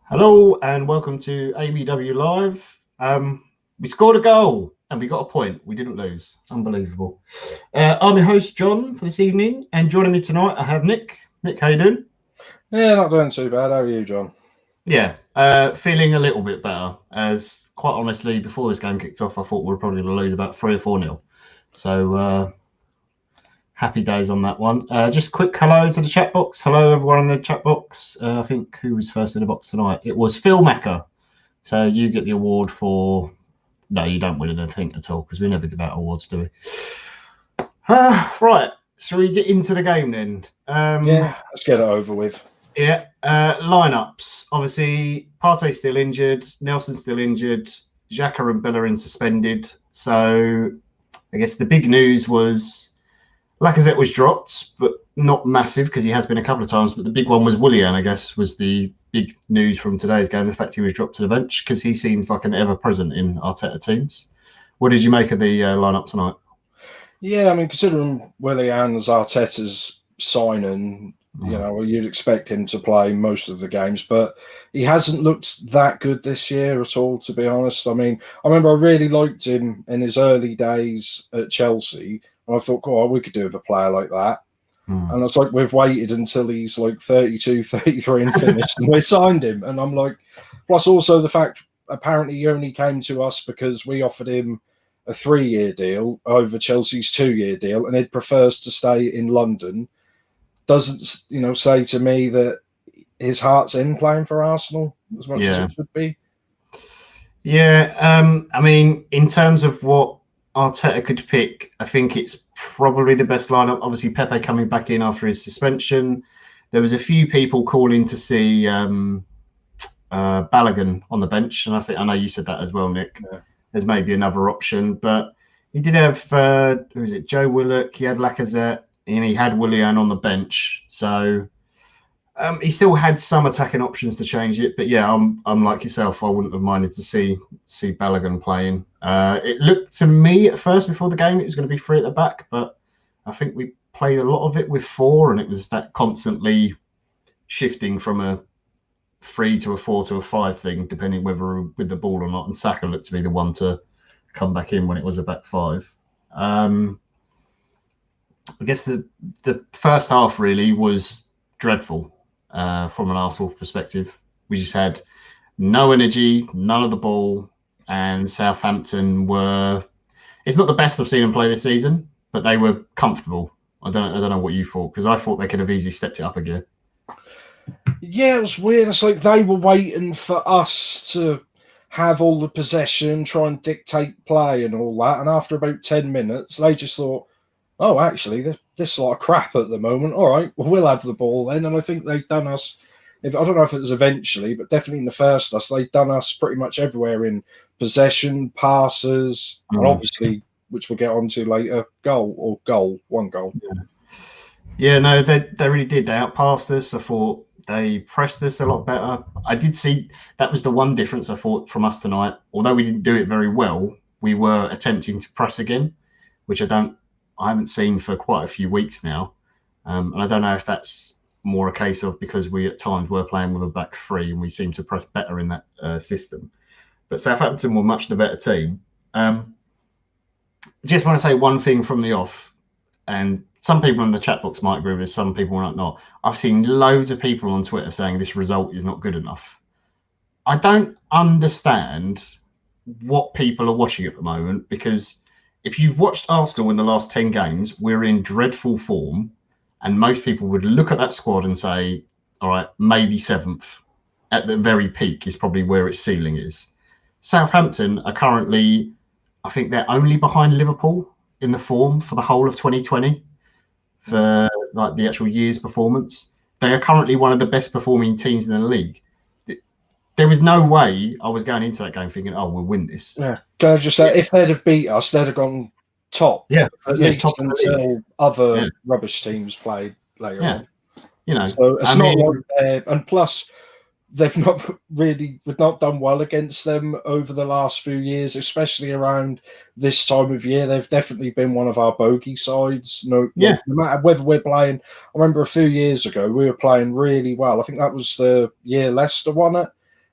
Hello and welcome to ABW Live. We scored a goal and we got a point. We didn't lose. Unbelievable. I'm your host, John, for this evening. And joining me tonight, I have Nick. Nick, how you doing? Yeah, not doing too bad. How are you, John? Yeah, feeling a little bit better. As quite honestly, before this game kicked off, I thought we were probably going to lose about 3 or 4-0. So happy days on that one. Just a quick hello to the chat box. Hello, everyone in the chat box. I think who was first in the box tonight? It was Phil Macker. So you get the award for... No, you don't win anything at all because we never give out awards, do we? Right. Shall we get into the game then? Yeah, let's get it over with. Yeah. Lineups. Obviously, Partey's still injured. Nelson's still injured. Xhaka and Bellerin suspended. So I guess the big news was Lacazette was dropped, but not massive because he has been a couple of times. But the big one was Willian, I guess, was the big news from today's game. The fact he was dropped to the bench because he seems like an ever-present in Arteta teams. What did you make of the lineup tonight? Yeah, I mean, considering Willian's Arteta's signing, you'd expect him to play most of the games, but he hasn't looked that good this year at all, to be honest. I mean, I remember I really liked him in his early days at Chelsea, and I thought, oh, we could do with a player like that. And it's like, we've waited until he's like 32, 33 and finished, and we signed him. And I'm like, plus also the fact, apparently he only came to us because we offered him a 3-year deal over Chelsea's 2-year deal, and he prefers to stay in London. Doesn't, say to me that his heart's in playing for Arsenal as much as it should be. Yeah, I mean, in terms of what Arteta could pick, I think it's probably the best lineup. Obviously, Pepe coming back in after his suspension. There was a few people calling to see Balogun on the bench, and I know you said that as well, Nick. Yeah. There's maybe another option, but he did have who is it? Joe Willock. He had Lacazette, and he had Willian on the bench. So he still had some attacking options to change it. But yeah, I'm like yourself. I wouldn't have minded to see Balogun playing. It looked to me at first before the game it was going to be 3 at the back, but I think we played a lot of it with 4, and it was that constantly shifting from a 3 to a 4 to a 5 thing, depending whether with the ball or not. And Saka looked to be the one to come back in when it was a back 5. I guess the first half really was dreadful from an Arsenal perspective. We just had no energy, none of the ball, and Southampton were... It's not the best I've seen them play this season, but they were comfortable. I don't know what you thought, because I thought they could have easily stepped it up again. Yeah, it was weird. It's like they were waiting for us to have all the possession, try and dictate play and all that. And after about 10 minutes, they just thought, oh, actually, this is a lot of crap at the moment. All right, well, we'll have the ball then. And I think they've done us, I don't know if it was eventually, but definitely in the first us, they've done us pretty much everywhere in possession, passes, and obviously, which we'll get onto later, one goal. Yeah, no, they really did. They outpassed us. I thought they pressed us a lot better. I did see that was the one difference I thought from us tonight. Although we didn't do it very well, we were attempting to press again, which I haven't seen for quite a few weeks now. And I don't know if that's more a case of because we at times were playing with a back 3 and we seem to press better in that system. But Southampton were much the better team. Just want to say one thing from the off, and some people in the chat box might agree with this, some people might not. I've seen loads of people on Twitter saying this result is not good enough. I don't understand what people are watching at the moment, because if you've watched Arsenal in the last 10 games, we're in dreadful form, and most people would look at that squad and say, all right, maybe 7th at the very peak is probably where its ceiling is. Southampton are currently, I think they're only behind Liverpool in the form for the whole of 2020 for like the actual year's performance. They are currently one of the best performing teams in the league. There was no way I was going into that game thinking, oh, we'll win this. Yeah. Can I just say, if they'd have beat us, they'd have gone top. Yeah. At least top until other rubbish teams played later on. So it's like and plus they've not done well against them over the last few years, especially around this time of year. They've definitely been one of our bogey sides. No matter whether we're playing. I remember a few years ago we were playing really well. I think that was the year Leicester won it,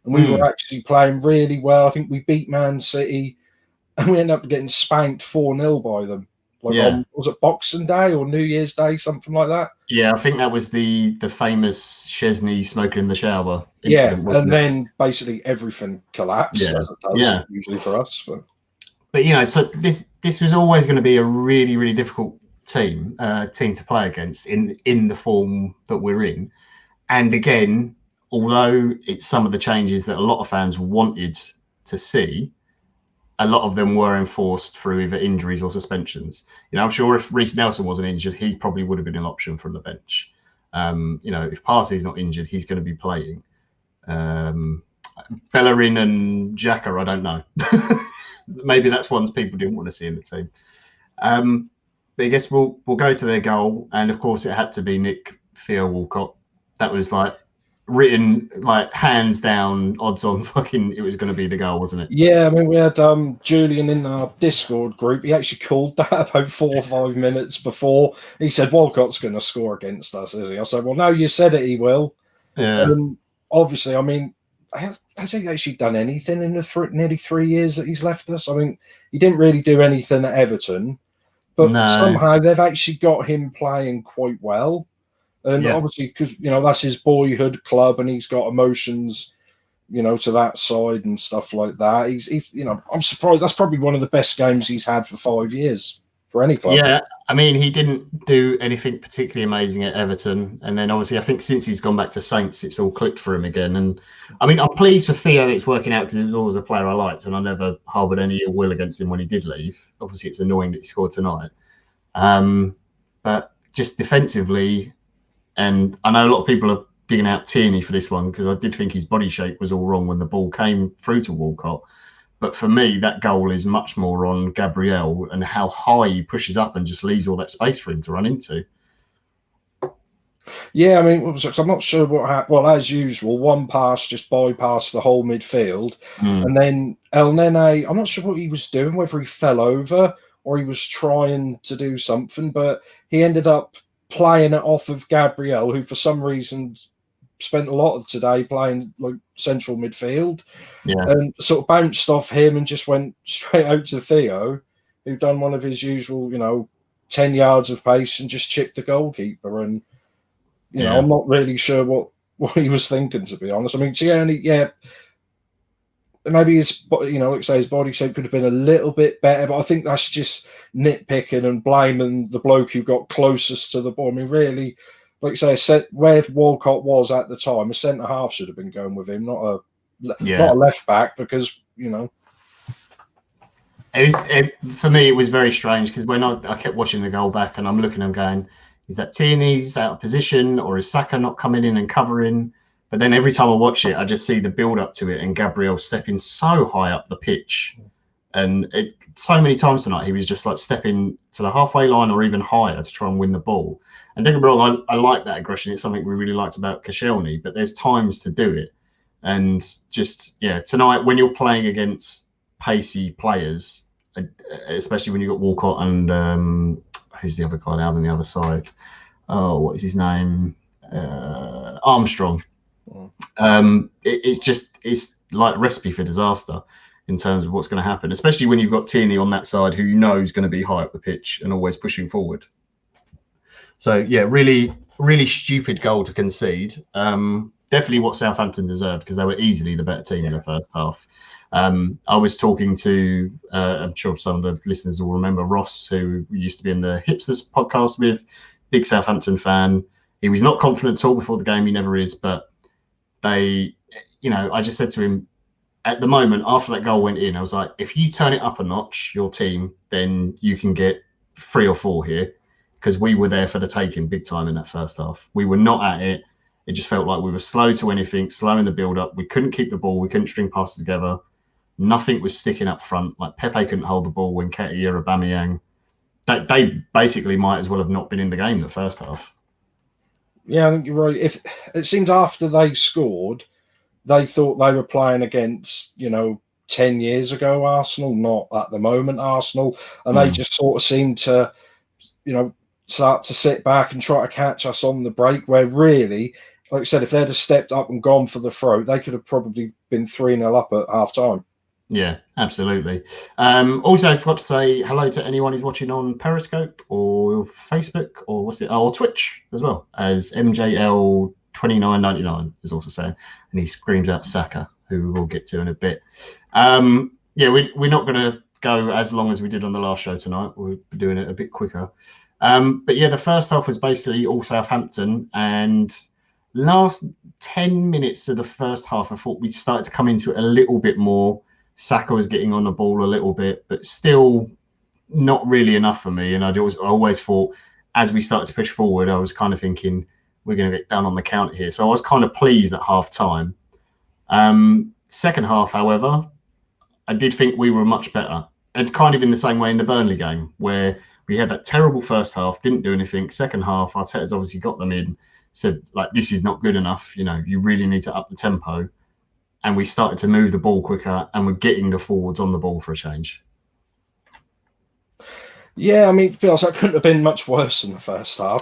and we were actually playing really well. I think we beat Man City, and we ended up getting spanked 4-0 by them. On, was it Boxing Day or New Year's Day, something like that? Yeah, I think that was the famous Chesney smoking in the shower incident. Yeah, and then basically everything collapsed, as it does usually for us. But so this was always going to be a really, really difficult team to play against in the form that we're in. And again, although it's some of the changes that a lot of fans wanted to see, a lot of them were enforced through either injuries or suspensions. I'm sure if Reece Nelson wasn't injured, he probably would have been an option from the bench. If Partey's not injured, he's going to be playing. Bellerin and Xhaka, I don't know. Maybe that's ones people didn't want to see in the team. But I guess we'll go to their goal, and of course it had to be Nick Theo Walcott. That was written hands down, odds on fucking it was going to be the goal, wasn't it? Yeah, I mean we had Julian in our Discord group. He actually called that about 4 or 5 minutes before. He said Walcott's going to score against us, is he? I said, well, no, you said it, he will. Yeah. Obviously, I mean, has he actually done anything in the nearly 3 years that he's left us? I mean, he didn't really do anything at Everton, but somehow they've actually got him playing quite well. And obviously, because, that's his boyhood club and he's got emotions, to that side and stuff like that. He's I'm surprised. That's probably one of the best games he's had for 5 years for any club. Yeah, I mean, he didn't do anything particularly amazing at Everton. And then obviously, I think since he's gone back to Saints, it's all clicked for him again. And I mean, I'm pleased for Theo that it's working out because he was always a player I liked and I never harboured any ill will against him when he did leave. Obviously, it's annoying that he scored tonight. But just defensively, and I know a lot of people are digging out Tierney for this one because I did think his body shape was all wrong when the ball came through to Walcott. But for me, that goal is much more on Gabriel and how high he pushes up and just leaves all that space for him to run into. Yeah, I mean, I'm not sure what happened. Well, as usual, one pass just bypassed the whole midfield. And then Elneny, I'm not sure what he was doing, whether he fell over or he was trying to do something, but he ended up playing it off of Gabriel, who for some reason spent a lot of today playing central midfield, and sort of bounced off him and just went straight out to Theo, who done one of his usual, 10 yards of pace and just chipped the goalkeeper. And I'm not really sure what he was thinking, to be honest. I mean, Tierney, maybe his, like say, his body shape could have been a little bit better, but I think that's just nitpicking and blaming the bloke who got closest to the ball. I mean, really, like I say, where Walcott was at the time, a centre half should have been going with him, not a left back, because for me it was very strange because when I kept watching the goal back and I'm looking and going, is that Tierney's out of position or is Saka not coming in and covering? But then every time I watch it, I just see the build up to it and Gabriel stepping so high up the pitch. And so many times tonight, he was just stepping to the halfway line or even higher to try and win the ball. And don't get me wrong, I like that aggression. It's something we really liked about Koscielny, but there's times to do it. And just, tonight when you're playing against pacey players, especially when you've got Walcott and who's the other guy out on the other side? Oh, what is his name? Armstrong. It's like recipe for disaster in terms of what's going to happen, especially when you've got Tierney on that side who is going to be high up the pitch and always pushing forward. So really, really stupid goal to concede. Definitely what Southampton deserved because they were easily the better team in the first half. I was talking to, I'm sure some of the listeners will remember Ross, who used to be in the Hipsters podcast with, big Southampton fan. He was not confident at all before the game. He never is, but I just said to him, at the moment, after that goal went in, I was like, if you turn it up a notch, your team, then you can get 3 or 4 here, because we were there for the taking big time in that first half. We were not at it. It just felt like we were slow to anything, slow in the build-up. We couldn't keep the ball. We couldn't string passes together. Nothing was sticking up front. Like Pepe couldn't hold the ball when Ketty or Aubameyang. They basically might as well have not been in the game the first half. Yeah, I think you're right. If it seemed after they scored, they thought they were playing against, 10 years ago Arsenal, not at the moment Arsenal. And they just sort of seemed to, start to sit back and try to catch us on the break, where really, like I said, if they'd have stepped up and gone for the throw, they could have probably been 3-0 up at half time. Yeah, absolutely. Also, I forgot to say hello to anyone who's watching on Periscope or Facebook or Twitch as well, as MJL2999 is also saying, and he screams out Saka, who we'll get to in a bit. Yeah, we're not going to go as long as we did on the last show tonight. We're doing it a bit quicker. But yeah, the first half was basically all Southampton, and last 10 minutes of the first half, I thought we started to come into it a little bit more. Saka was getting on the ball a little bit, but still not really enough for me. And I always thought, as we started to push forward, I was kind of thinking we're going to get done on the count here. So I was kind of pleased at half time. Second half, however, I did think we were much better. And kind of in the same way in the Burnley game, where we had that terrible first half, didn't do anything. Second half, Arteta's obviously got them in, said, like, this is not good enough. You know, you really need to up the tempo. And we started to move the ball quicker, and we're getting the forwards on the ball for a change. Yeah, I mean, it feels like it couldn't have been much worse than the first half.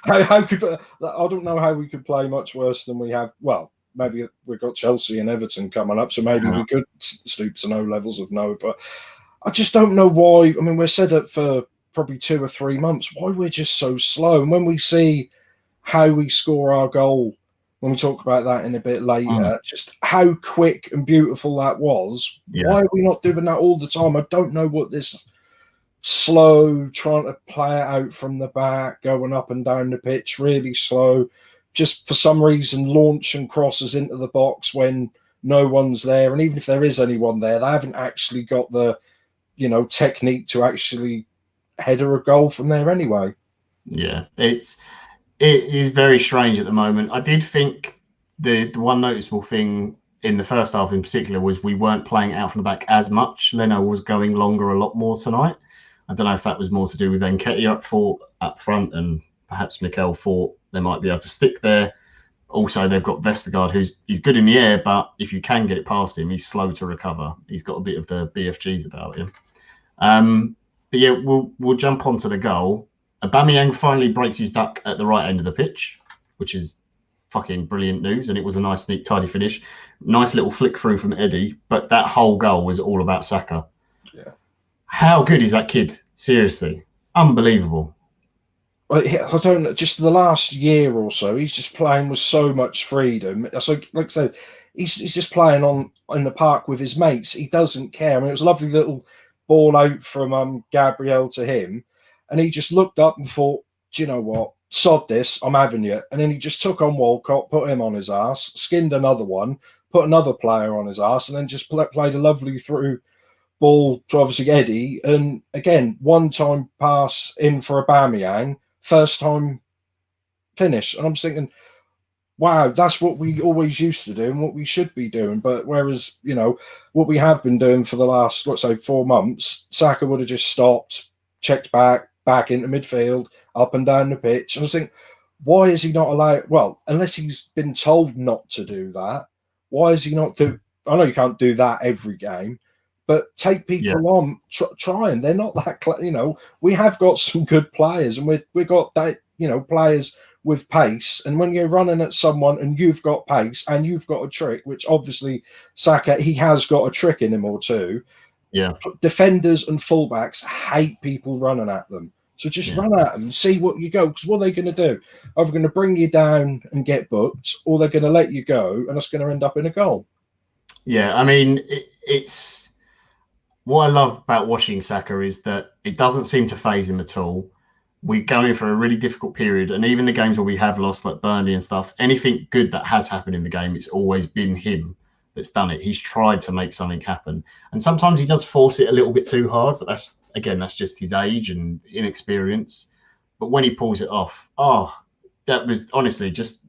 I don't know how we could play much worse than we have. Well, maybe we've got Chelsea and Everton coming up, so maybe we could stoop to no levels of no. But I just don't know why. I mean, we're set up for probably 2 or 3 months. Why we're just so slow? And when we see how we score our goal, when we talk about that in a bit later, just how quick and beautiful that was. Yeah. Why are we not doing that all the time? I don't know what this slow, trying to play it out from the back, going up and down the pitch, really slow, just for some reason launch and crosses into the box when no one's there. And even if there is anyone there, they haven't actually got the, technique to actually header a goal from there anyway. Yeah, it is very strange at the moment. I did think the one noticeable thing in the first half in particular was we weren't playing out from the back as much. Leno was going longer a lot more tonight. I don't know if that was more to do with Nketiah up front, and perhaps Miguel thought they might be able to stick there. Also, they've got Vestergaard, he's good in the air, but if you can get it past him, he's slow to recover. He's got a bit of the BFGs about him. But yeah, we'll jump onto the goal. Aubameyang finally breaks his duck at the right end of the pitch, which is fucking brilliant news. And it was a nice, neat, tidy finish. Nice little flick through from Eddie. But that whole goal was all about Saka. Yeah. How good is that kid? Seriously. Unbelievable. I don't know. Just the last year or so, he's just playing with so much freedom. So, like I said, he's just playing in the park with his mates. He doesn't care. I mean, it was a lovely little ball out from Gabriel to him. And he just looked up and thought, do you know what? Sod this, I'm having you. And then he just took on Walcott, put him on his ass, skinned another one, put another player on his ass, and then just played a lovely through ball to obviously Eddie. And again, one-time pass in for Aubameyang, first time finish. And I'm thinking, wow, that's what we always used to do and what we should be doing. But whereas, what we have been doing for the last, let's say, 4 months, Saka would have just stopped, checked back into midfield, up and down the pitch. And I was thinking, why is he not allowed? Well, unless he's been told not to do that, why is he not do? I know you can't do that every game, but take people on, try and they're not that, we have got some good players and we've got that, players with pace. And when you're running at someone and you've got pace and you've got a trick, which obviously Saka, he has got a trick in him or two. Yeah, defenders and fullbacks hate people running at them. So just run at them, see what you go. Because what are they going to do? Either going to bring you down and get booked, or they're going to let you go, and it's going to end up in a goal. Yeah, I mean, it's what I love about watching Saka is that it doesn't seem to faze him at all. We're going for a really difficult period, and even the games where we have lost, like Burnley and stuff, anything good that has happened in the game, it's always been him that's done it. He's tried to make something happen. And sometimes he does force it a little bit too hard, but that's just his age and inexperience. But when he pulls it off, that was honestly just,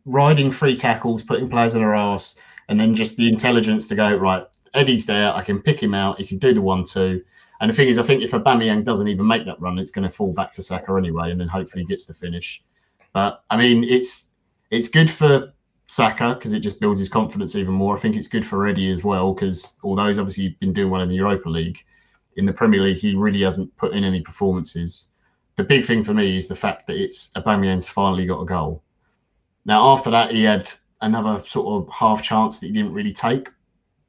riding 3 tackles, putting players on their arse, and then just the intelligence to go, right, Eddie's there, I can pick him out, he can do the 1-2. And the thing is, I think if Aubameyang doesn't even make that run, it's going to fall back to Saka anyway, and then hopefully he gets the finish. But, I mean, it's good for Saka because it just builds his confidence even more. I think it's good for Eddie as well because although he's obviously been doing well in the Europa League, in the Premier League he really hasn't put in any performances. The big thing for me is the fact that it's Aubameyang's finally got a goal. Now, after that, he had another sort of half chance that he didn't really take.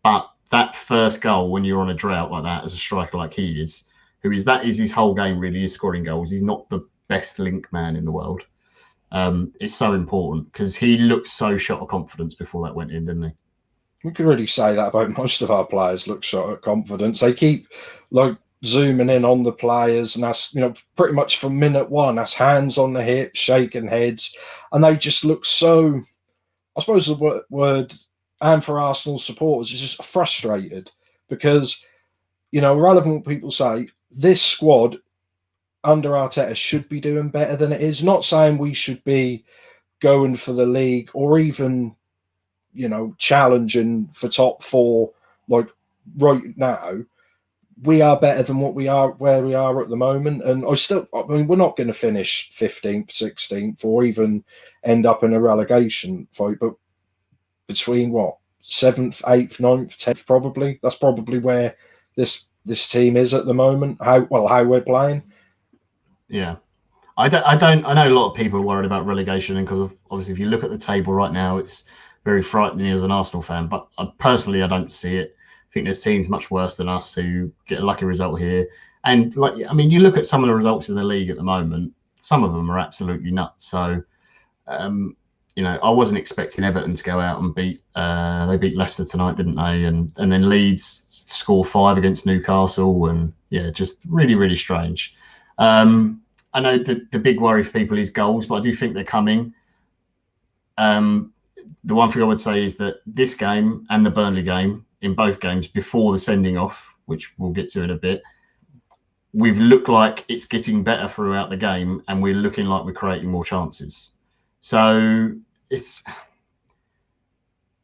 But that first goal, when you're on a drought like that, as a striker like he is, that is his whole game really, is scoring goals. He's not the best link man in the world. It's so important because he looked so shot of confidence before that went in, didn't he? We could really say that about most of our players. Look shot of confidence. They keep like zooming in on the players, and that's, you know, pretty much from minute one. That's hands on the hips, shaking heads, and they just look so. I suppose the word, and for Arsenal supporters, is just frustrated because, you know, relevant people say this squad under Arteta should be doing better than it is. Not saying we should be going for the league or even, you know, challenging for top four like right now. We are better than what we are where we are at the moment. And I mean, we're not going to finish 15th, 16th, or even end up in a relegation fight, but between what, 7th, 8th, 9th, 10th, probably. That's probably where this team is at the moment. How we're playing. Yeah. I know a lot of people are worried about relegation, and because obviously if you look at the table right now, it's very frightening as an Arsenal fan. But personally, I don't see it. I think there's teams much worse than us who get a lucky result here. And you look at some of the results in the league at the moment. Some of them are absolutely nuts. So, I wasn't expecting Everton to go out and beat. They beat Leicester tonight, didn't they? And then Leeds score 5 against Newcastle, and just really, really strange. I know the big worry for people is goals, but I do think they're coming. The one thing I would say is that this game and the Burnley game, in both games before the sending off, which we'll get to in a bit, we've looked like it's getting better throughout the game, and we're looking like we're creating more chances. So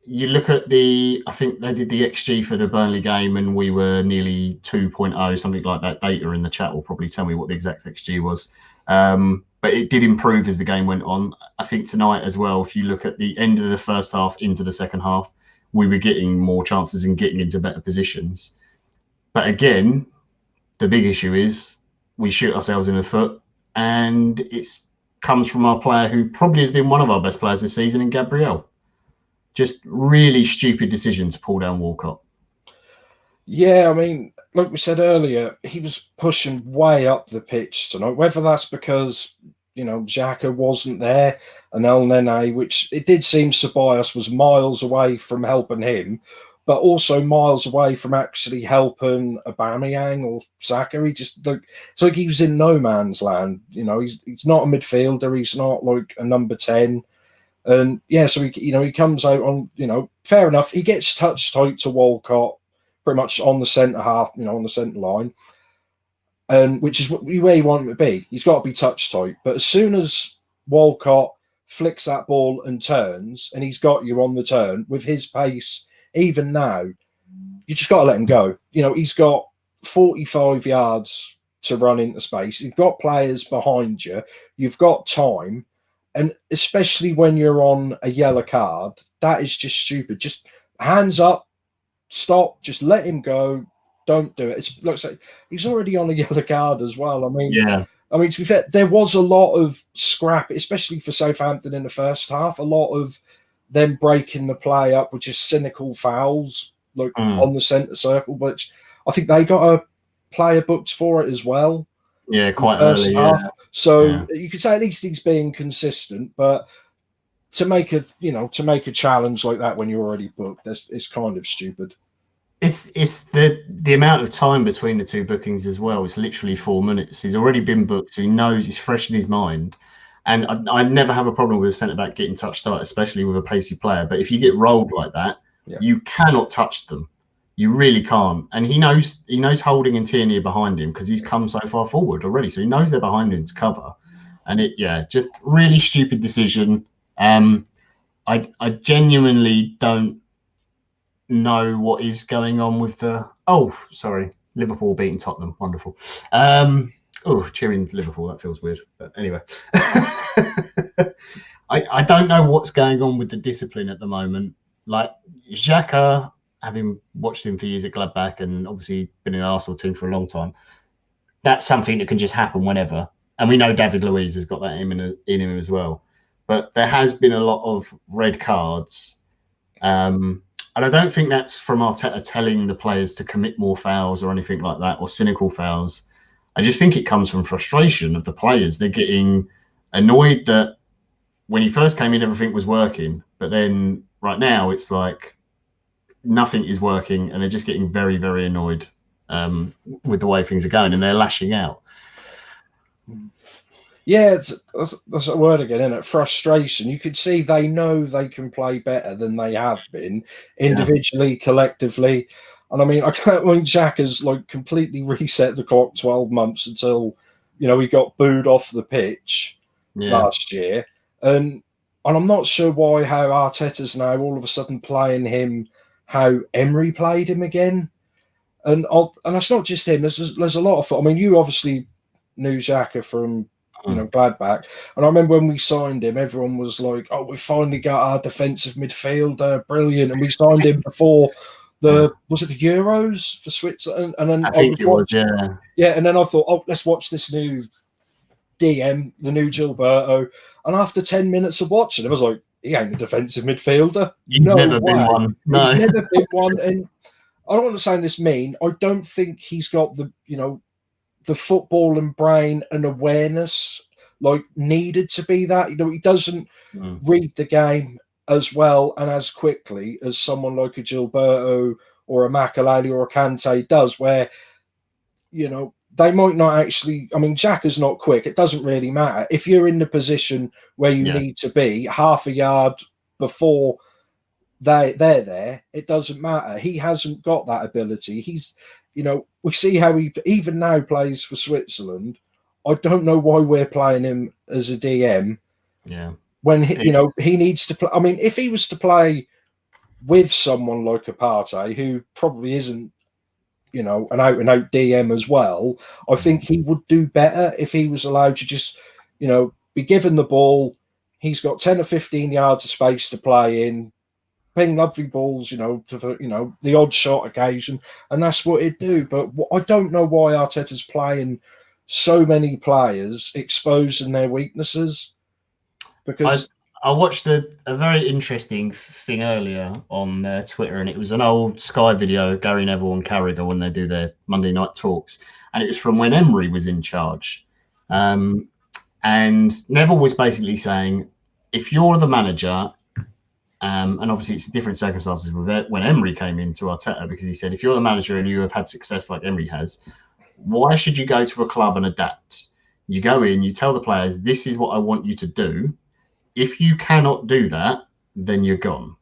you look at I think they did the XG for the Burnley game, and we were nearly 2.0, something like that. Data in the chat will probably tell me what the exact XG was. But it did improve as the game went on. I think tonight as well, if you look at the end of the first half into the second half, we were getting more chances and getting into better positions. But again, the big issue is we shoot ourselves in the foot, and it comes from our player who probably has been one of our best players this season in Gabriel. Just really stupid decision to pull down Walcott. Yeah, I mean, like we said earlier, he was pushing way up the pitch tonight. Whether that's because, you know, Xhaka wasn't there and Elneny, which it did seem Ceballos was miles away from helping him, but also miles away from actually helping Aubameyang or Saka. He just it's like he was in no man's land. You know, he's not a midfielder. He's not like a number 10. And so he comes out on, fair enough. He gets touch tight to Walcott, pretty much on the centre half, on the centre line, and which is where you want him to be. He's got to be touch tight. But as soon as Walcott flicks that ball and turns, and he's got you on the turn with his pace, even now, you just got to let him go. He's got 45 yards to run into space. You've got players behind you. You've got time. And especially when you're on a yellow card, that is just stupid. Just hands up, stop, just let him go. Don't do it. It's like he's already on a yellow card as well. I mean, to be fair, there was a lot of scrap, especially for Southampton in the first half. A lot of them breaking the play up with just cynical fouls, on the centre circle. But I think they got a player booked for it as well. Yeah, quite early. Yeah. So you could say at least he's being consistent, but to make a challenge like that when you're already booked, it's kind of stupid. It's the amount of time between the two bookings as well. It's literally 4 minutes. He's already been booked, so he knows it's fresh in his mind. And I never have a problem with a centre back getting touched out, especially with a pacey player. But if you get rolled like that, you cannot touch them. You really can't. And he knows Holding and Tierney are behind him because he's come so far forward already. So he knows they're behind him to cover. And just really stupid decision. I genuinely don't know what is going on with Liverpool beating Tottenham. Wonderful. Cheering Liverpool, that feels weird. But anyway. I don't know what's going on with the discipline at the moment. Like Xhaka, having watched him for years at Gladbach and obviously been in the Arsenal team for a long time, that's something that can just happen whenever. And we know David Luiz has got that in him as well. but there has been a lot of red cards. And I don't think that's from Arteta telling the players to commit more fouls or anything like that, or cynical fouls. I just think it comes from frustration of the players. They're getting annoyed that when he first came in, everything was working. But then right now, it's like nothing is working, and they're just getting very, very annoyed with the way things are going, and they're lashing out. Yeah, that's a word again, isn't it? Frustration. You could see they know they can play better than they have been individually, collectively. And I mean, Xhaka's like completely reset the clock 12 months until, he got booed off the pitch last year. And I'm not sure how Arteta's now all of a sudden playing him how Emery played him again. And it's not just him. There's a lot of. I mean, you obviously knew Xhaka from Gladbach, and I remember when we signed him, everyone was like, "Oh, we finally got our defensive midfielder, brilliant!" And we signed him before the Euros for Switzerland, and then I think it was, And then I thought, "Oh, let's watch this new DM, the new Gilberto." And after 10 minutes of watching, I was like, "He ain't a defensive midfielder. He's never been one. No. He's never been one." And I don't want to sound this mean. I don't think he's got the football and brain and awareness like needed to be that. He doesn't read the game as well and as quickly as someone like a Gilberto or a Makaleli or a Kante does, where, they might not actually. I mean, Xhaka's not quick. It doesn't really matter. If you're in the position where you need to be half a yard before they're there, it doesn't matter. He hasn't got that ability. He's, we see how he even now plays for Switzerland. I don't know why we're playing him as a DM. Yeah. When he needs to play. I mean, if he was to play with someone like a Partey, who probably isn't, an out-and-out DM as well, I think he would do better if he was allowed to just, be given the ball. He's got 10 or 15 yards of space to play in, ping lovely balls, to the odd shot occasion, and that's what it'd do. But I don't know why Arteta's playing so many players, exposing their weaknesses. Because I watched a very interesting thing earlier on Twitter, and it was an old Sky video, Gary Neville and Carragher, when they do their Monday night talks, and it was from when Emery was in charge. And Neville was basically saying, if you're the manager, and obviously it's different circumstances with it when Emery came into Arteta, because he said, if you're the manager and you have had success like Emery has, why should you go to a club and adapt? You go in, you tell the players, this is what I want you to do. If you cannot do that, then you're gone.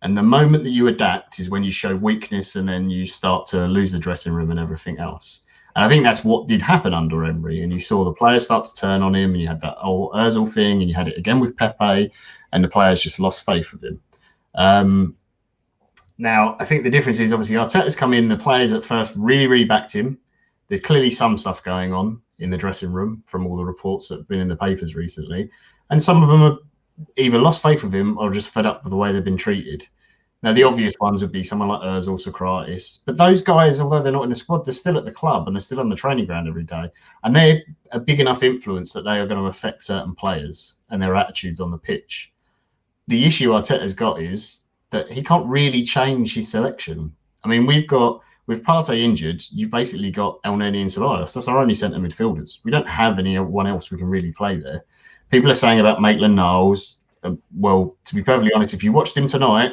And the moment that you adapt is when you show weakness, and then you start to lose the dressing room and everything else. And I think that's what did happen under Emery. And you saw the players start to turn on him, and you had that whole Ozil thing, and you had it again with Pepe, and the players just lost faith with him. Now, I think the difference is obviously Arteta's come in, the players at first really, really backed him. There's clearly some stuff going on in the dressing room from all the reports that have been in the papers recently. And some of them have either lost faith with him or just fed up with the way they've been treated. Now, the obvious ones would be someone like Ozil, Soares. But those guys, although they're not in the squad, they're still at the club and they're still on the training ground every day. And they're a big enough influence that they are going to affect certain players and their attitudes on the pitch. The issue Arteta's got is that he can't really change his selection. I mean, with Partey injured, you've basically got Elneny and Ceballos. That's our only centre midfielders. We don't have anyone else we can really play there. People are saying about Maitland-Niles. Well, to be perfectly honest, if you watched him tonight,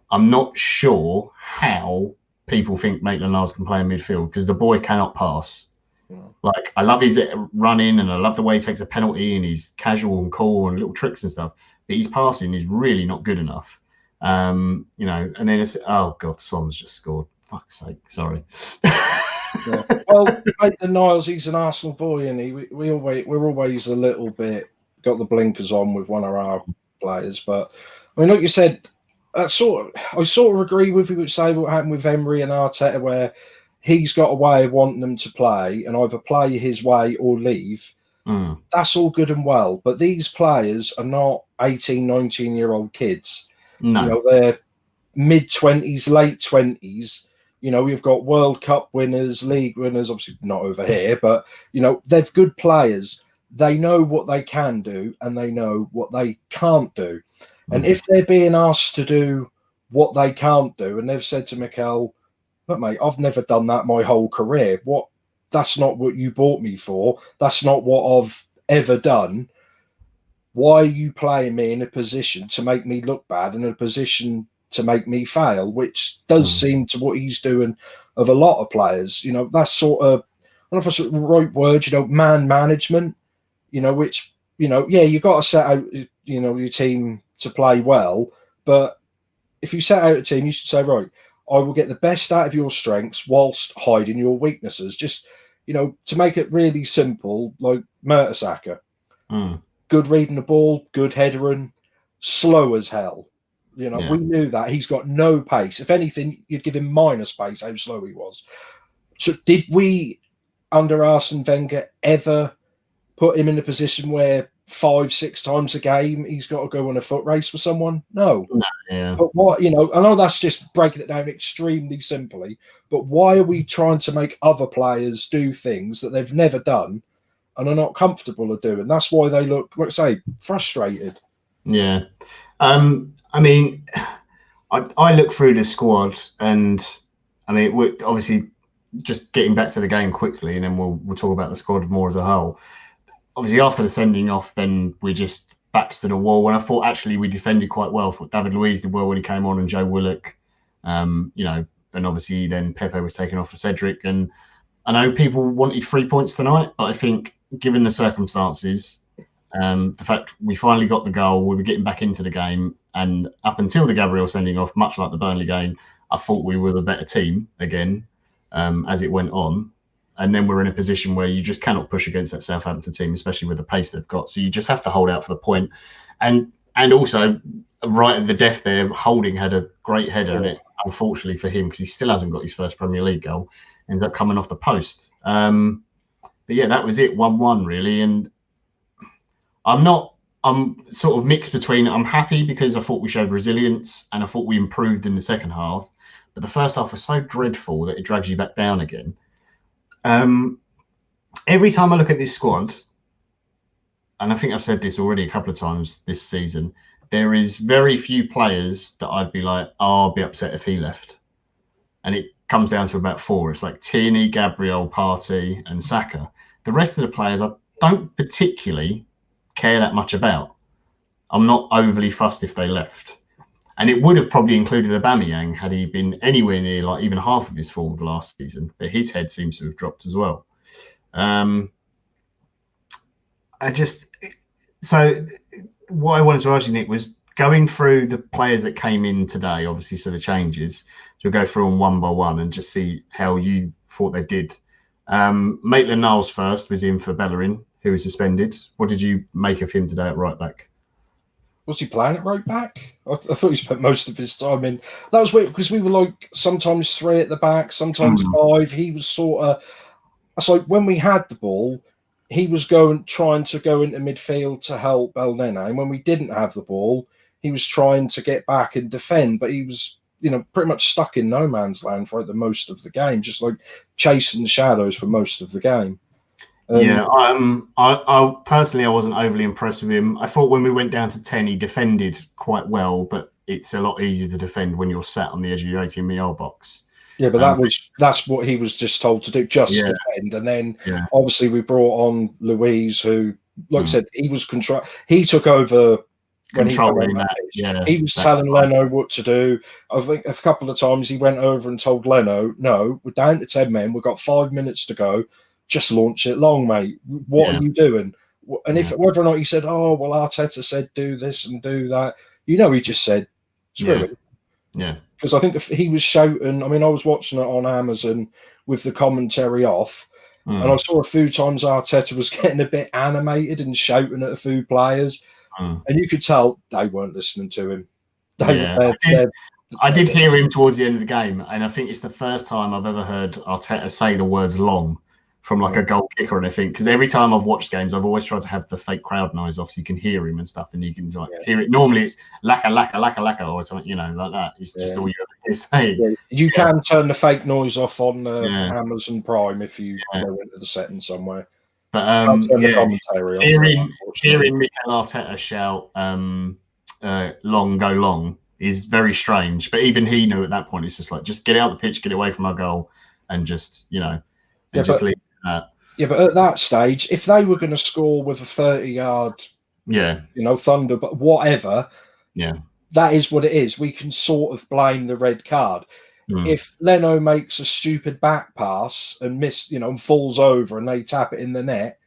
I'm not sure how people think Maitland-Niles can play in midfield, because the boy cannot pass. Yeah. Like, I love his running, and I love the way he takes a penalty, and he's casual and cool and little tricks and stuff. But his passing is really not good enough. And then it's, oh God, Son's just scored. Fuck's sake, sorry. Yeah. Well, Maitland-Niles, he's an Arsenal boy, and we're always a little bit got the blinkers on with one of our players. But I mean, like you said, I sort of agree with you what you say what happened with Emery and Arteta, where he's got a way of wanting them to play and either play his way or leave. That's all good and well, but these players are not 18, 19-year-old kids. No. They're mid-20s, late 20s. We've got World Cup winners, league winners, obviously not over here, but, they're good players. they know what they can do and they know what they can't do. And if they're being asked to do what they can't do, and they've said to Miguel, "But mate, I've never done that my whole career. That's not what you bought me for. That's not what I've ever done. Why are you playing me in a position to make me look bad, in a position to make me fail?" Which does seem to what he's doing of a lot of players. That's sort of, I don't know if it's the right word, man management, which, you got to set out, your team to play well. But if you set out a team, you should say, right, I will get the best out of your strengths whilst hiding your weaknesses. Just, to make it really simple, like Mertesacker. Good reading the ball, good headering, slow as hell. We knew that. He's got no pace. If anything, you'd give him minus pace, how slow he was. So did we, under Arsene Wenger, ever put him in a position where 5-6 times a game he's got to go on a foot race with someone? No. Yeah. But what, I know that's just breaking it down extremely simply, but why are we trying to make other players do things that they've never done and are not comfortable with doing? That's why they look, let's say, frustrated. Yeah. I mean, I look through the squad, and I mean, we're obviously just getting back to the game quickly, and then we'll talk about the squad more as a whole. Obviously, after the sending off, then we just backs to the wall. And I thought actually we defended quite well. I thought David Luiz did well when he came on, and Joe Willock, and obviously then Pepe was taken off for Cedric. And I know people wanted 3 points tonight, but I think given the circumstances, the fact we finally got the goal, we were getting back into the game, and up until the Gabriel sending off, much like the Burnley game, I thought we were the better team again as it went on. And then we're in a position where you just cannot push against that Southampton team, especially with the pace they've got. So you just have to hold out for the point. And also, right at the death there, Holding had a great header, and it, unfortunately for him, because he still hasn't got his first Premier League goal, ends up coming off the post. But yeah, that was it, 1-1 really. And I'm sort of mixed between, I'm happy because I thought we showed resilience and I thought we improved in the second half. But the first half was so dreadful that it drags you back down again. Every time I look at this squad, and I think I've said this already a couple of times this season, there is very few players that I'd be like, oh, I'll be upset if he left. And it comes down to about 4. It's like Tierney, Gabriel, Partey, and Saka. The rest of the players I don't particularly care that much about. I'm not overly fussed if they left. And it would have probably included Aubameyang had he been anywhere near like even half of his form of last season. But his head seems to have dropped as well. So what I wanted to ask you, Nick, was going through the players that came in today, obviously, so the changes. So we'll go through them one by one and just see how you thought they did. Maitland-Niles first was in for Bellerin, who was suspended. What did you make of him today at right back? Was he playing at right back? I thought he spent most of his time in. That was weird because we were like sometimes 3 at the back, sometimes 5. He was sort of. It's like when we had the ball, he was trying to go into midfield to help Elneny, and when we didn't have the ball, he was trying to get back and defend. But he was, pretty much stuck in no man's land for the most of the game, just like chasing shadows for most of the game. I personally, I wasn't overly impressed with him. I thought when we went down to 10, he defended quite well, but it's a lot easier to defend when you're sat on the edge of your 18-yard box. Yeah, but that's what he was just told to do, defend. And then obviously we brought on Luiz, who, like I said, he was he took over controlling that. He was telling Leno what to do. I think a couple of times he went over and told Leno, "No, we're down to 10 men. We've got 5 minutes to go. Just launch it long, mate. What are you doing?" And if whether or not he said, "Oh, well, Arteta said do this and do that," he just said, "Screw it." Yeah. Because I think if he was shouting, I mean, I was watching it on Amazon with the commentary off, and I saw a few times Arteta was getting a bit animated and shouting at a few players, and you could tell they weren't listening to him. I did hear him towards the end of the game, and I think it's the first time I've ever heard Arteta say the words long from like a goal kick or anything. Because every time I've watched games, I've always tried to have the fake crowd noise off so you can hear him and stuff, and you can hear it. Normally it's lacka, lacka, lacka, lacka, or something, like that. It's just all you ever hear saying. Yeah. You can turn the fake noise off on Amazon Prime if you go into the settings somewhere. But the commentary hearing Mikel Arteta shout long go long is very strange. But even he knew at that point, it's just like, just get out the pitch, get away from our goal, and just leave that. Yeah, but at that stage, if they were going to score with a 30-yard, thunder, but whatever, that is what it is. We can sort of blame the red card. If Leno makes a stupid back pass and and falls over and they tap it in the net,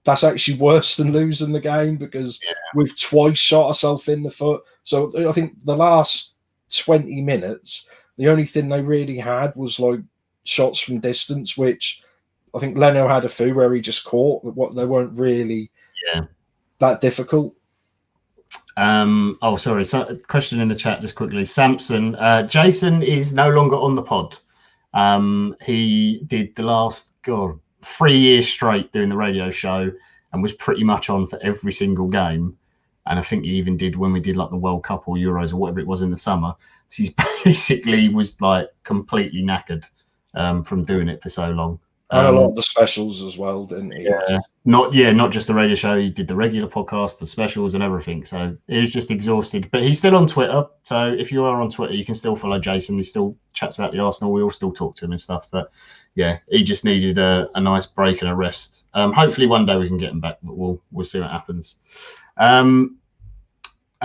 that's actually worse than losing the game because we've twice shot ourselves in the foot. So I think the last 20 minutes, the only thing they really had was like shots from distance, which I think Leno had a few where he just caught. What they weren't really that difficult. Sorry. So, question in the chat just quickly. Samson, Jason is no longer on the pod. He did the last 3 years straight doing the radio show and was pretty much on for every single game. And I think he even did when we did like the World Cup or Euros or whatever it was in the summer. So he's basically was like completely knackered from doing it for so long. And a lot of the specials as well, didn't he? Not just the radio show. He did the regular podcast, the specials, and everything. So he was just exhausted. But he's still on Twitter. So if you are on Twitter, you can still follow Jason. He still chats about the Arsenal. We all still talk to him and stuff. But yeah, he just needed a nice break and a rest. Hopefully one day we can get him back, but we'll see what happens. I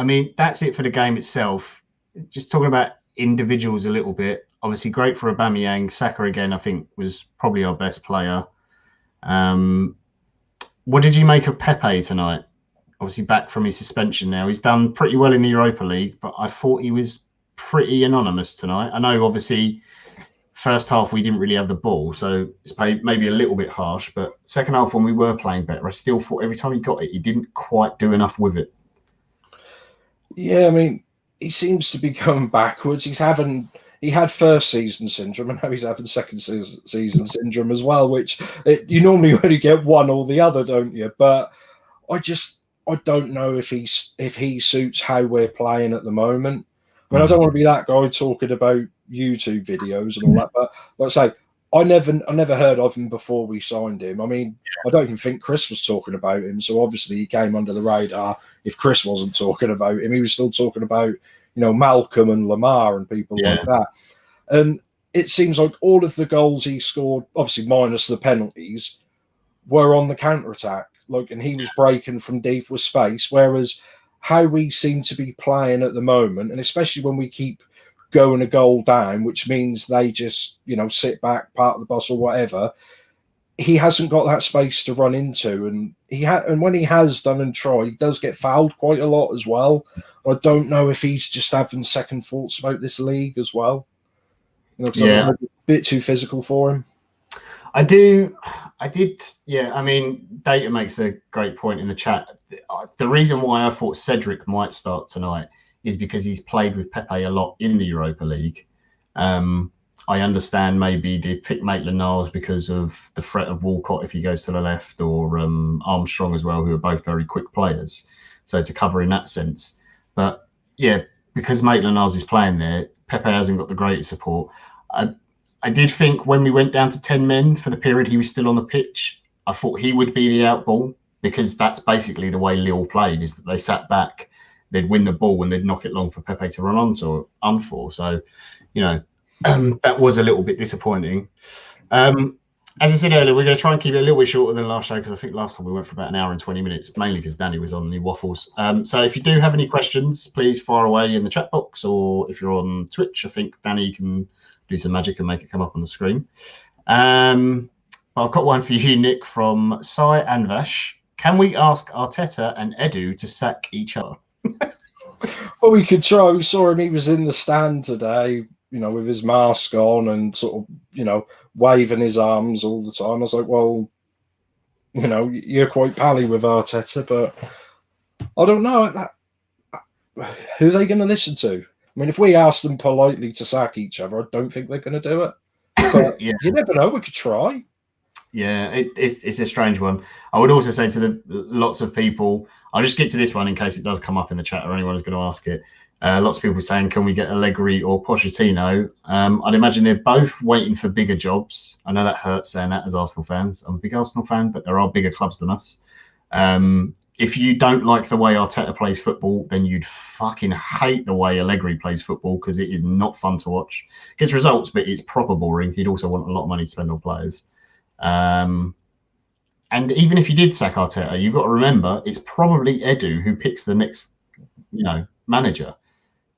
mean, that's it for the game itself. Just talking about individuals a little bit. Obviously, great for Aubameyang. Saka again, I think, was probably our best player. What did you make of Pepe tonight? Obviously, back from his suspension now. He's done pretty well in the Europa League, but I thought he was pretty anonymous tonight. I know, obviously, first half we didn't really have the ball, so it's maybe a little bit harsh. But second half, when we were playing better, I still thought every time he got it, he didn't quite do enough with it. Yeah, I mean, he seems to be going backwards. He had first season syndrome, and now he's having second season syndrome as well, which you normally only get one or the other, don't you? But I don't know if he suits how we're playing at the moment. I mean, I don't want to be that guy talking about YouTube videos and all that, but like I say, I never heard of him before we signed him. I mean, I don't even think Chris was talking about him, so obviously he came under the radar. If Chris wasn't talking about him, he was still talking about Malcolm and Lamar and people like that. And it seems like all of the goals he scored, obviously minus the penalties, were on the counter-attack. And he was breaking from deep with space, whereas how we seem to be playing at the moment, and especially when we keep going a goal down, which means they just, sit back, park the bus or whatever, he hasn't got that space to run into, and when he has done and tried, he does get fouled quite a lot as well. I don't know if he's just having second thoughts about this league as well. A bit too physical for him. I did. Yeah, I mean, Data makes a great point in the chat. The reason why I thought Cedric might start tonight is because he's played with Pepe a lot in the Europa League. I understand maybe they pick Maitland-Niles because of the threat of Walcott if he goes to the left, or Armstrong as well, who are both very quick players. So to cover in that sense. But yeah, because Maitland-Niles is playing there, Pepe hasn't got the greatest support. I did think when we went down to 10 men for the period he was still on the pitch, I thought he would be the out ball, because that's basically the way Lille played, is that they sat back, they'd win the ball and they'd knock it long for Pepe to run onto or for. So, that was a little bit disappointing. As I said earlier, we're going to try and keep it a little bit shorter than last show, because I think last time we went for about an hour and 20 minutes, mainly because Dani was on the waffles. So if you do have any questions, please fire away in the chat box, or if you're on Twitch, I think Dani can do some magic and make it come up on the screen. I've got one for you, Nick, from Sai Anvash. Can we ask Arteta and Edu to sack each other? Well, we could try. We saw him. He was in the stand today, with his mask on and sort of, waving his arms all the time. I was like, well, you're quite pally with Arteta, but I don't know. Who are they going to listen to? I mean, if we ask them politely to sack each other, I don't think they're going to do it. But you never know. We could try. Yeah, it's a strange one. I would also say to lots of people, I'll just get to this one in case it does come up in the chat or anyone is going to ask it. Lots of people saying, can we get Allegri or Pochettino? I'd imagine they're both waiting for bigger jobs. I know that hurts saying that as Arsenal fans. I'm a big Arsenal fan, but there are bigger clubs than us. If you don't like the way Arteta plays football, then you'd fucking hate the way Allegri plays football because it is not fun to watch. Gets results, but it's proper boring. He'd also want a lot of money to spend on players. And even if you did sack Arteta, you've got to remember it's probably Edu who picks the next, manager.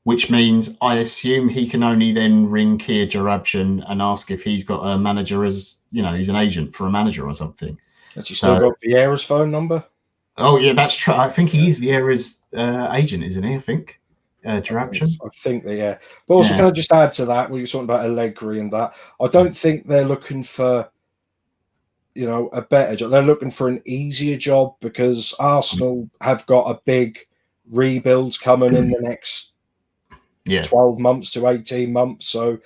Which means I assume he can only then ring Keir Jarabshan and ask if he's got a manager as, he's an agent for a manager or something. Has he still got Vieira's phone number? Oh, yeah, that's true. I think he is Vieira's agent, isn't he? I think. Jarabshan? I think that, yeah. But also, can I just add to that, when you're talking about Allegri and that, I don't think they're looking for, a better job. They're looking for an easier job because Arsenal have got a big rebuild coming in the next 12 months to 18 months. So,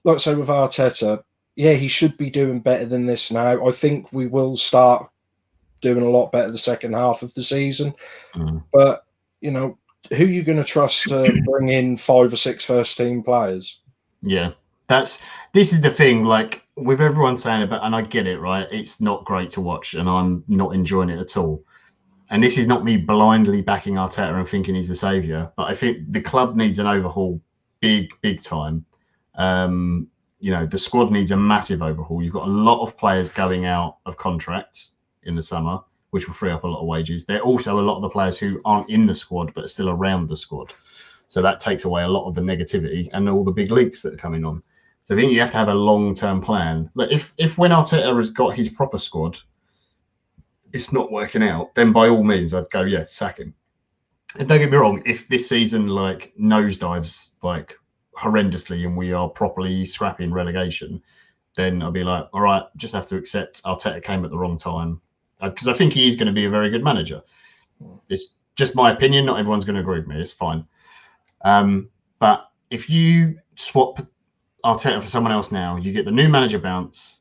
like I say, with Arteta, he should be doing better than this now. I think we will start doing a lot better the second half of the season. But, who are you going to trust to bring in 5 or 6 first-team players? Yeah, this is the thing, like, with everyone saying about, and I get it, right? It's not great to watch, and I'm not enjoying it at all. And this is not me blindly backing Arteta and thinking he's the saviour, but I think the club needs an overhaul, big time. The squad needs a massive overhaul. You've got a lot of players going out of contracts in the summer, which will free up a lot of wages. There are also a lot of the players who aren't in the squad but are still around the squad. So that takes away a lot of the negativity and all the big leaks that are coming on. So I think you have to have a long-term plan. But if when Arteta has got his proper squad, it's not working out, then by all means I'd go, sack him. And don't get me wrong, if this season nosedives horrendously and we are properly scrapping relegation, then I'll be like, all right, just have to accept Arteta came at the wrong time. Because I think he is going to be a very good manager. It's just my opinion. Not everyone's going to agree with me. It's fine. But if you swap Arteta for someone else now, you get the new manager bounce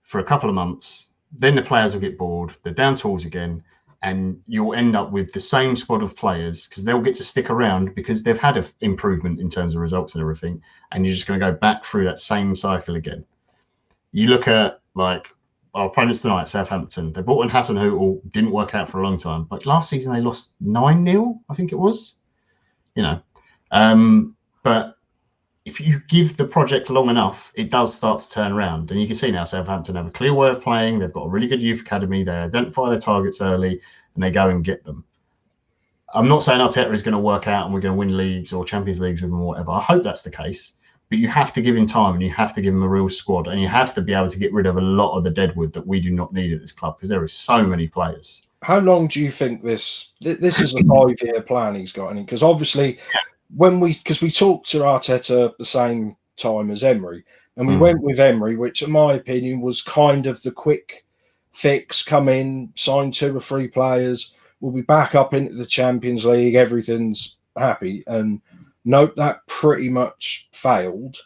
for a couple of months. Then the players will get bored. They're down tools again. And you'll end up with the same squad of players because they'll get to stick around because they've had an improvement in terms of results and everything. And you're just going to go back through that same cycle again. You look at, our opponents tonight, Southampton. They brought in Hasenhüttl, didn't work out for a long time. But last season they lost 9-0, I think it was. But if you give the project long enough, it does start to turn around. And you can see now Southampton have a clear way of playing. They've got a really good youth academy. They identify their targets early and they go and get them. I'm not saying Arteta is going to work out and we're going to win leagues or Champions Leagues with him or whatever. I hope that's the case. But you have to give him time and you have to give him a real squad. And you have to be able to get rid of a lot of the deadwood that we do not need at this club because there are so many players. How long do you think this is a 5-year plan he's got? Because obviously... Because we talked to Arteta at the same time as Emery, and we went with Emery, which in my opinion was kind of the quick fix, come in, sign 2 or 3 players, we'll be back up into the Champions League, everything's happy. And nope, that pretty much failed,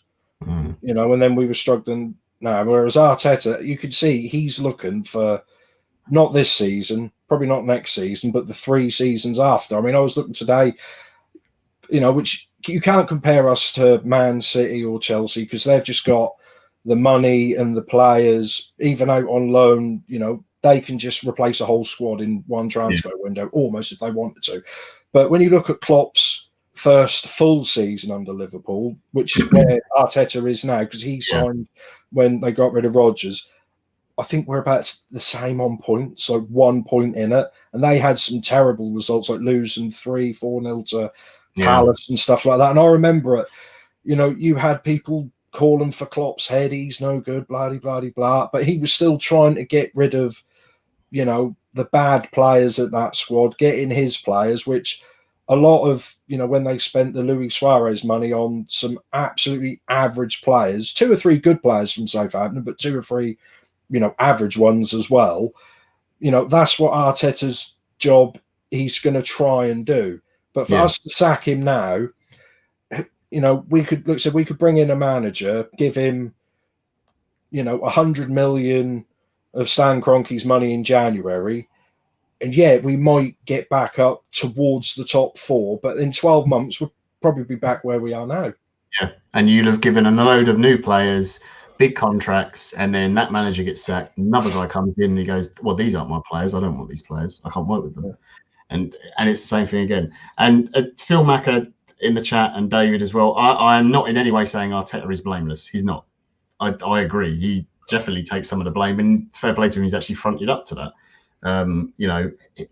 and then we were struggling now. Whereas Arteta, you could see he's looking for not this season, probably not next season, but the 3 seasons after. I mean, I was looking today, which you can't compare us to Man City or Chelsea because they've just got the money and the players, even out on loan, they can just replace a whole squad in one transfer window, almost if they wanted to. But when you look at Klopp's first full season under Liverpool, which is where Arteta is now, because he signed when they got rid of Rodgers, I think we're about the same on points, so 1 point in it. And they had some terrible results, like losing 3-4-0 to Palace and stuff like that. And I remember it, you had people calling for Klopp's head, he's no good, blah, blah, blah, blah. But he was still trying to get rid of, the bad players at that squad, getting his players, which a lot of, when they spent the Luiz Soares money on some absolutely average players, 2 or 3 good players from Southampton, but 2 or 3, average ones as well. That's what Arteta's job he's going to try and do. But for us to sack him now, we could bring in a manager, give him, 100 million of Stan Kroenke's money in January, And yeah, we might get back up towards the top 4, but in 12 months, we'll probably be back where we are now. Yeah, and you'd have given a load of new players big contracts, and then that manager gets sacked. Another guy comes in and he goes, "Well, these aren't my players. I don't want these players. I can't work with them." Yeah. And it's the same thing again. And Phil Macker in the chat and David as well. I am not in any way saying Arteta is blameless. He's not. I agree. He definitely takes some of the blame, and fair play to him. He's actually fronted up to that.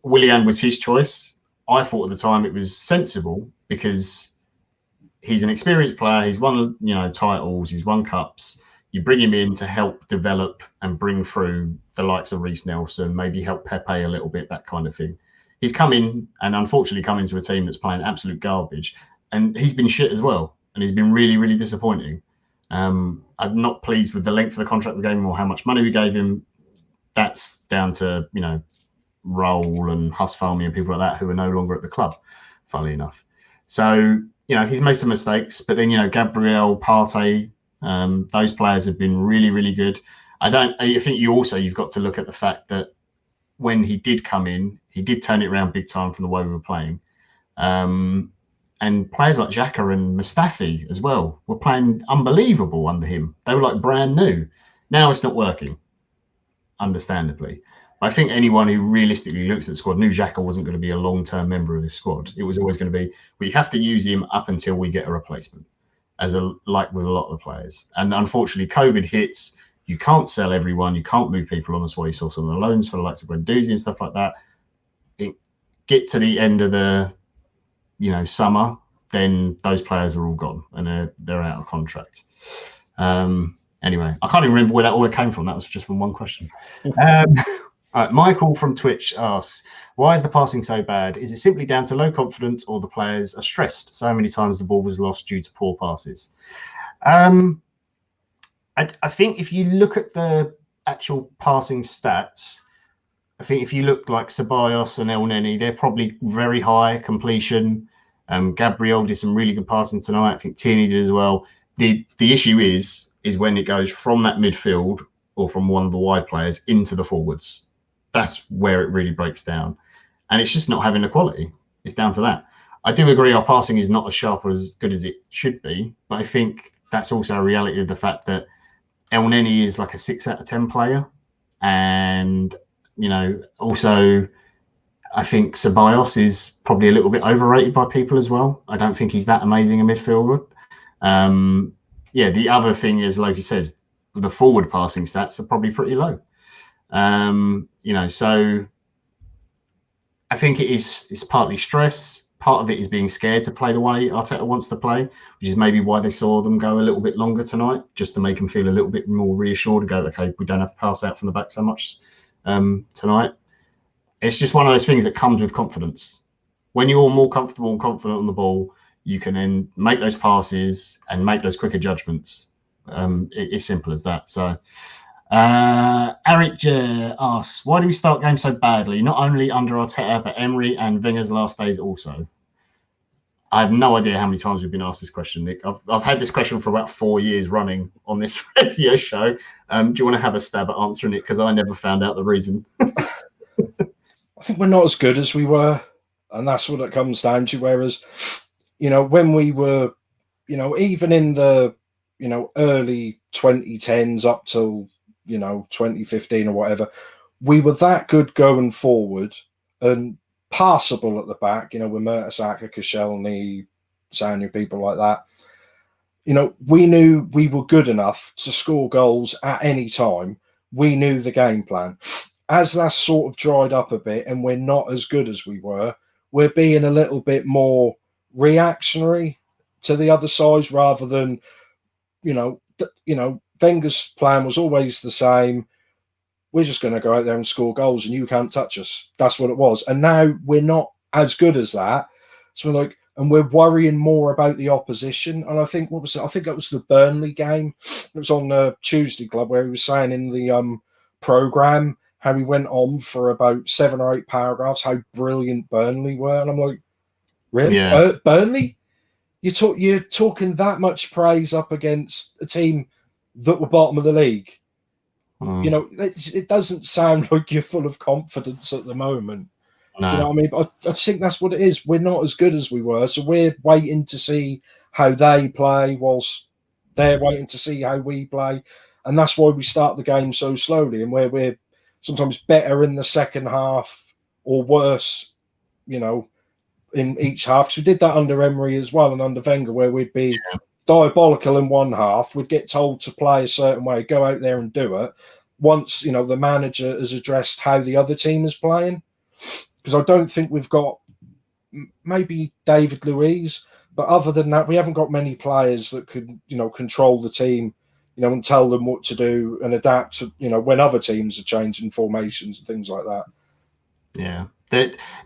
Willian was his choice. I thought at the time it was sensible because he's an experienced player. He's won, titles. He's won cups. You bring him in to help develop and bring through the likes of Reece Nelson, maybe help Pepe a little bit, that kind of thing. He's come in and unfortunately come into a team that's playing absolute garbage, and he's been shit as well. And he's been really, really disappointing. I'm not pleased with the length of the contract we gave him or how much money we gave him. That's down to, Raul and Husfarmy and people like that who are no longer at the club, funnily enough. So, he's made some mistakes, but then, Gabriel, Partey, those players have been really, really good. I think you've got to look at the fact that when he did come in, he did turn it around big time from the way we were playing. And players like Xhaka and Mustafi as well were playing unbelievable under him. They were like brand new. Now it's not working, understandably. But I think anyone who realistically looks at the squad knew Xhaka wasn't going to be a long-term member of this squad. It was always going to be, we have to use him up until we get a replacement, like with a lot of the players. And unfortunately, COVID hits. You can't sell everyone. You can't move people on. That's why you saw some of the loans for the likes of Guendouzi and stuff like that. Get to the end of the summer, then those players are all gone and they're out of contract. Anyway, I can't even remember where that all came from. That was just from one question. All right, Michael from Twitch asks, why is the passing so bad? Is it simply down to low confidence or the players are stressed? So many times the ball was lost due to poor passes. I think if you look at the actual passing stats, I think if you look like Ceballos and Elneny, they're probably very high completion. Gabriel did some really good passing tonight. I think Tierney did as well. The issue is when it goes from that midfield or from one of the wide players into the forwards. That's where it really breaks down. And it's just not having the quality. It's down to that. I do agree our passing is not as sharp or as good as it should be, but I think that's also a reality of the fact that Elneny is like a 6 out of 10 player. And, also I think Ceballos is probably a little bit overrated by people as well. I don't think he's that amazing a midfielder. The other thing is, like he says, the forward passing stats are probably pretty low. So I think it's partly stress. Part of it is being scared to play the way Arteta wants to play, which is maybe why they saw them go a little bit longer tonight, just to make them feel a little bit more reassured and go, okay, we don't have to pass out from the back so much tonight. It's just one of those things that comes with confidence. When you're more comfortable and confident on the ball, you can then make those passes and make those quicker judgments. It's simple as that. So Eric asks, why do we start games so badly? Not only under Arteta, but Emery and Wenger's last days also. I have no idea how many times we've been asked this question, Nick. I've had this question for about 4 years running on this radio show. Do you want to have a stab at answering it? Because I never found out the reason. I think we're not as good as we were, and that's what it comes down to. Whereas, when we were, even in the, early 2010s up till, 2015 or whatever, we were that good going forward and passable at the back, with Mertesacker, Koscielny, Sanya, people like that. We knew we were good enough to score goals at any time. We knew the game plan. As that's sort of dried up a bit and we're not as good as we were, we're being a little bit more reactionary to the other sides rather than, Wenger's plan was always the same. We're just going to go out there and score goals and you can't touch us. That's what it was. And now we're not as good as that. So we're worrying more about the opposition. And I think, I think that was the Burnley game. It was on the Tuesday Club where he was saying in the programme how he went on for about 7 or 8 paragraphs how brilliant Burnley were. And I'm like, really? Yeah. Burnley? You're talking that much praise up against a team that were bottom of the league. It doesn't sound like you're full of confidence at the moment. No. Do you know what I mean? I think that's what it is. We're not as good as we were, so we're waiting to see how they play whilst they're waiting to see how we play. And that's why we start the game so slowly, and where we're sometimes better in the second half or worse, you know, in each half. Because we did that under Emery as well and under Wenger, where we'd be diabolical in one half. We'd get told to play a certain way, go out there and do it. Once, you know, the manager has addressed how the other team is playing. Because I don't think we've got maybe David Luiz, but other than that, we haven't got many players that could, you know, control the team, you know, and tell them what to do and adapt to, you know, when other teams are changing formations and things like that. Yeah,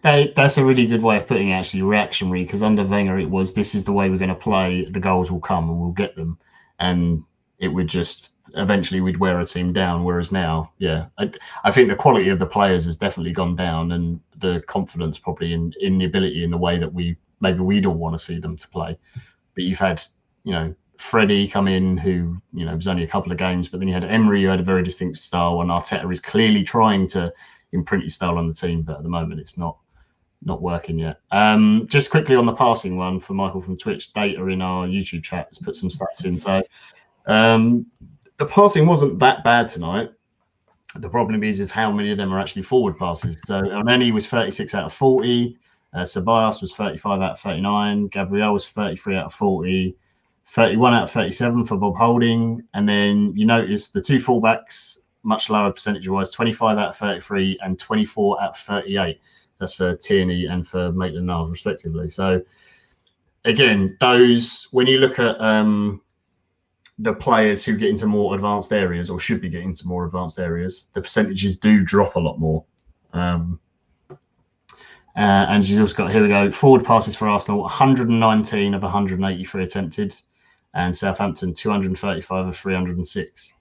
that's a really good way of putting it, actually, reactionary, because under Wenger it was, this is the way we're going to play, the goals will come and we'll get them. And it would just, eventually we'd wear a team down, whereas now, I think the quality of the players has definitely gone down, and the confidence probably in the ability, in the way that we'd all want to see them to play. But you've had, you know, Freddie come in, who, you know, was only a couple of games, but then you had Emery, who had a very distinct style, and Arteta is clearly trying to imprint his style on the team, but at the moment it's not working yet. Just quickly on the passing one for Michael from Twitch, Data in our YouTube chat has put some stats in. So the passing wasn't that bad tonight. The problem is how many of them are actually forward passes. So Elneny was 36 out of 40. Ceballos was 35 out of 39. Gabriel was 33 out of 40. 31 out of 37 for Bob Holding. And then you notice the two fullbacks, much lower percentage-wise, 25 out of 33 and 24 out of 38. That's for Tierney and for Maitland-Niles, respectively. So, again, those, when you look at the players who get into more advanced areas, or should be getting into more advanced areas, the percentages do drop a lot more. And you've also got, here we go, forward passes for Arsenal, 119 of 183 attempted, and Southampton, 235 of 306.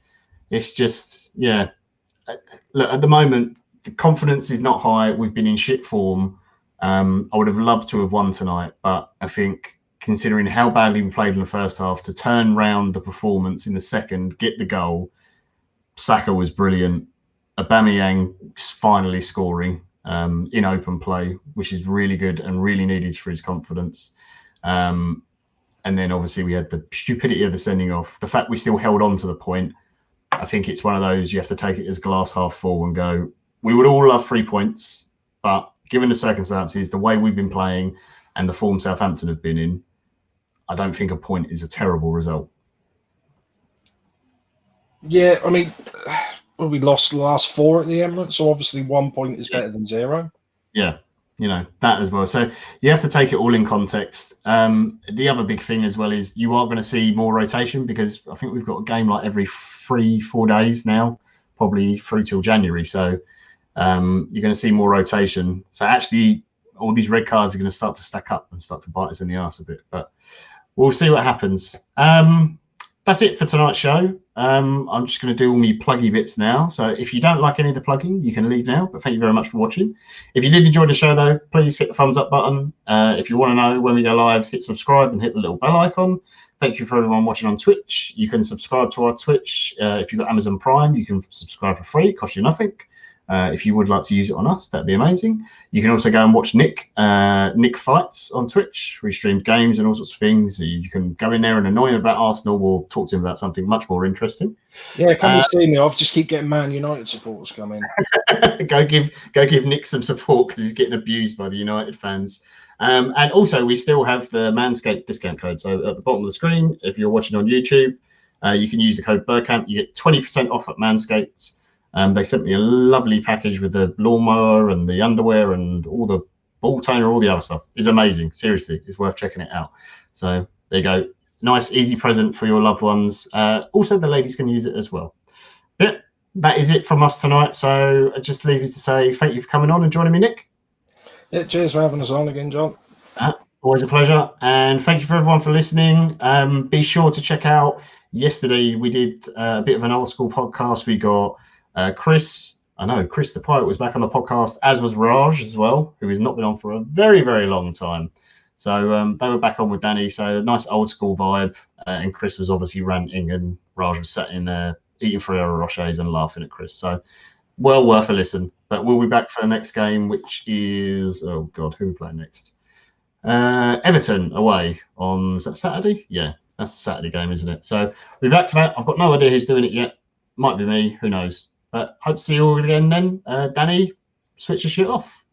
It's just, look, at the moment, the confidence is not high. We've been in shit form. I would have loved to have won tonight, but I think, considering how badly we played in the first half, to turn round the performance in the second, get the goal. Saka was brilliant. Aubameyang finally scoring in open play, which is really good and really needed for his confidence. And then obviously we had the stupidity of the sending off. The fact we still held on to the point, I think it's one of those, you have to take it as glass half full and go, we would all love 3 points, but given the circumstances, the way we've been playing and the form Southampton have been in, I don't think a point is a terrible result. Yeah, I mean, we lost the last 4 at the Emirates, so obviously 1 point is better than 0. Yeah, you know, that as well. So you have to take it all in context. The other big thing as well is you are going to see more rotation, because I think we've got a game like every 3-4 days now, probably through till January. So you're going to see more rotation. So actually, all these red cards are going to start to stack up and start to bite us in the arse a bit. But we'll see what happens. That's it for tonight's show. I'm just going to do all my pluggy bits now. So if you don't like any of the plugging, you can leave now. But thank you very much for watching. If you did enjoy the show, though, please hit the thumbs up button. If you want to know when we go live, hit subscribe and hit the little bell icon. Thank you for everyone watching on Twitch. You can subscribe to our Twitch. If you've got Amazon Prime, you can subscribe for free. It costs you nothing. If you would like to use it on us, that'd be amazing. You can also go and watch Nick Fights on Twitch. We stream games and all sorts of things. So you can go in there and annoy him about Arsenal, or talk to him about something much more interesting. Yeah, come and see me. I'll just keep getting Man United supporters coming. Go give Nick some support, because he's getting abused by the United fans. And also, we still have the Manscaped discount code. So at the bottom of the screen, if you're watching on YouTube, you can use the code Bergkamp. You get 20% off at Manscaped. They sent me a lovely package with the lawnmower and the underwear and all the ball toner, all the other stuff. It's amazing. Seriously, it's worth checking it out. So there you go. Nice, easy present for your loved ones. Also, the ladies can use it as well. Yeah, that is it from us tonight. So I just leave you to say thank you for coming on and joining me, Nick. Yeah, cheers for having us on again, John. Always a pleasure. And thank you for everyone for listening. Be sure to check out, yesterday we did a bit of an old school podcast. We got Chris the Pirate was back on the podcast, as was Raj as well, who has not been on for a very, very long time. So they were back on with Dani. So nice old school vibe. And Chris was obviously ranting, and Raj was sat in there eating Ferrero Rochers and laughing at Chris. So well worth a listen. But we'll be back for the next game, which is, oh God, who are we playing next? Everton away on, is that Saturday? Yeah, that's the Saturday game, isn't it? So we'll be back for that. I've got no idea who's doing it yet. Might be me, who knows? But hope to see you all again then. Dani, switch your shit off.